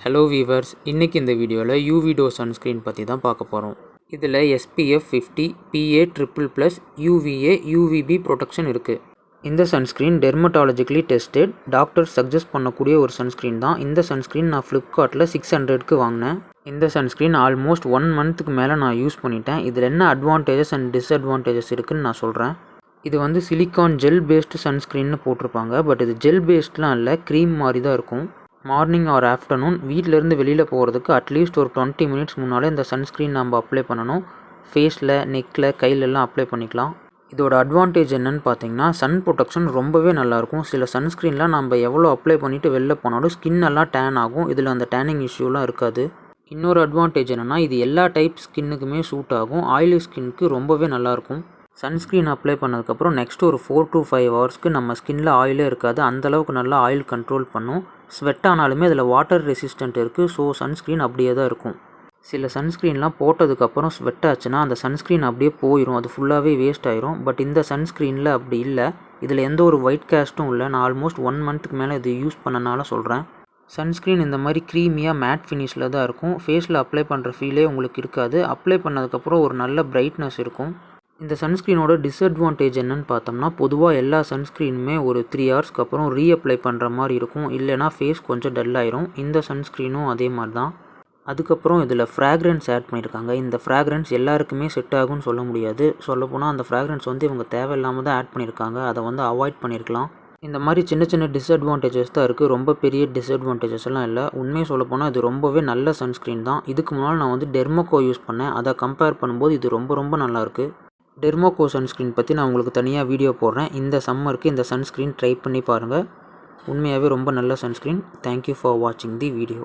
Hello viewers, இன்றைக்கி இந்த வீடியோவில் யூவி டோ சன்ஸ்க்ரீன் பற்றி தான் பார்க்க போகிறோம். இதில் SPF 50 PA+++ UVA UVB protection இருக்குது. இந்த sunscreen dermatologically tested, doctor suggest பண்ணக்கூடிய ஒரு சன்ஸ்க்ரீன் தான். இந்த சன்ஸ்க்ரீன் நான் ஃப்ளிப்கார்ட்டில் 600க்கு வாங்கினேன். இந்த சன்ஸ்க்ரீன் ஆல்மோஸ்ட் 1 மந்த்துக்கு மேலே நான் யூஸ் பண்ணிட்டேன். இதில் என்ன அட்வான்டேஜஸ் அண்ட் டிஸ்அட்வான்டேஜஸ் இருக்குதுன்னு நான் சொல்கிறேன். இது வந்து சிலிக்கான் ஜெல் பேஸ்டு சன்ஸ்க்ரீன்னு போட்டிருப்பாங்க. பட் இது ஜெல் பேஸ்ட்லாம் இல்லை, க்ரீம் மாதிரி தான் இருக்கும். மார்னிங் ஆர் ஆஃப்டர்நூன் வீட்டிலேருந்து வெளியில் போகிறதுக்கு அட்லீஸ்ட் ஒரு 20 மினிட்ஸ் முன்னாலே இந்த சன்ஸ்க்ரீன் நம்ம அப்ளை பண்ணணும். ஃபேஸில், நெக்கில், கையிலெல்லாம் அப்ளை பண்ணிக்கலாம். இதோட அட்வான்டேஜ் என்னென்னு பார்த்தீங்கன்னா, சன் ப்ரொடெக்ஷன் ரொம்பவே நல்லாயிருக்கும். சில சன்ஸ்க்ரீன்லாம் நம்ம எவ்வளோ அப்ளை பண்ணிவிட்டு வெளில போனாலும் ஸ்கின் எல்லாம் டேன் ஆகும். இதில் அந்த டேனிங் இஷ்யூலாம் இருக்காது. இன்னொரு அட்வான்டேஜ் என்னென்னா, இது எல்லா டைப் ஸ்கின்னுக்குமே சூட் ஆகும். ஆயிலி ஸ்கின்னுக்கு ரொம்பவே நல்லாயிருக்கும். சன்ஸ்க்ரீன் அப்ளை பண்ணதுக்கப்புறம் நெக்ஸ்ட் ஒரு 4 to 5 ஹவர்ஸ்க்கு நம்ம ஸ்கின்னில் ஆயிலே இருக்காது. அந்தளவுக்கு நல்லா ஆயில் கண்ட்ரோல் பண்ணும். ஸ்வெட் ஆனாலுமே அதில் வாட்டர் ரெசிஸ்டன்ட் இருக்குது. ஸோ சன்ஸ்க்ரீன் அப்படியே தான் இருக்கும். சில சன்ஸ்க்ரீன்லாம் போட்டதுக்கப்புறம் ஸ்வெட் ஆச்சுன்னா அந்த சன்ஸ்க்ரீன் அப்படியே போயிடும், அது ஃபுல்லாகவே வேஸ்ட் ஆயிரும். பட் இந்த சன்ஸ்க்ரீனில் அப்படி இல்லை. இதில் எந்த ஒரு ஒயிட் கேஸ்ட்டும் இல்லை. நான் ஆல்மோஸ்ட் 1 மந்த்துக்கு மேலே இது யூஸ் பண்ணனால சொல்கிறேன். சன்ஸ்க்ரீன் இந்த மாதிரி க்ரீமியாக மேட் ஃபினிஷில் தான் இருக்கும். ஃபேஸில் அப்ளை பண்ணுற ஃபீலே உங்களுக்கு இருக்காது. அப்ளை பண்ணதுக்கப்புறம் ஒரு நல்ல பிரைட்னஸ் இருக்கும். இந்த சன்ஸ்க்ரீனோட டிஸ்அட்வான்டேஜ் என்னென்னு பார்த்தோம்னா, பொதுவாக எல்லா சன்ஸ்க்ரீனுமே ஒரு 3 ஹவர்ஸ்க்கு அப்புறம் ரீஅப்ளை பண்ணுற மாதிரி இருக்கும். இல்லைனா ஃபேஸ் கொஞ்சம் டல் ஆயிரும். இந்த சன்ஸ்க்ரீனும் அதே மாதிரி தான். அதுக்கப்புறம் இதில் ஃப்ராக்ரன்ஸ் ஆட் பண்ணியிருக்காங்க. இந்த ஃப்ராக்ரன்ஸ் எல்லாருக்குமே செட் ஆகும்னு சொல்ல முடியாது. சொல்லப்போனால் அந்த ஃப்ராக்ரன்ஸ் வந்து இவங்க தேவையில்லாமல் தான் ஆட் பண்ணியிருக்காங்க. அதை வந்து அவாய்ட் பண்ணியிருக்கலாம். இந்த மாதிரி சின்ன சின்ன டிஸ்அட்வான்டேஜஸ் தான் இருக்குது. ரொம்ப பெரிய டிஸ்அட்வான்டேஜஸ் எல்லாம் இல்லை. உண்மையை சொல்லப்போனால் இது ரொம்பவே நல்ல சன்ஸ்க்ரீன் தான். இதுக்கு முன்னால் நான் வந்து டெர்மோகோ யூஸ் பண்ணேன். அதை கம்பேர் பண்ணும்போது இது ரொம்ப நல்லாயிருக்கு. டெர்மோகோ சன்ஸ்க்ரீன் பற்றி நான் உங்களுக்கு தனியாக வீடியோ போடுறேன். இந்த சம்மருக்கு இந்த சன்ஸ்க்ரீன் ட்ரை பண்ணி பாருங்கள். உண்மையாகவே ரொம்ப நல்ல சன்ஸ்க்ரீன். தேங்க்யூ ஃபார் வாட்சிங் தி வீடியோ.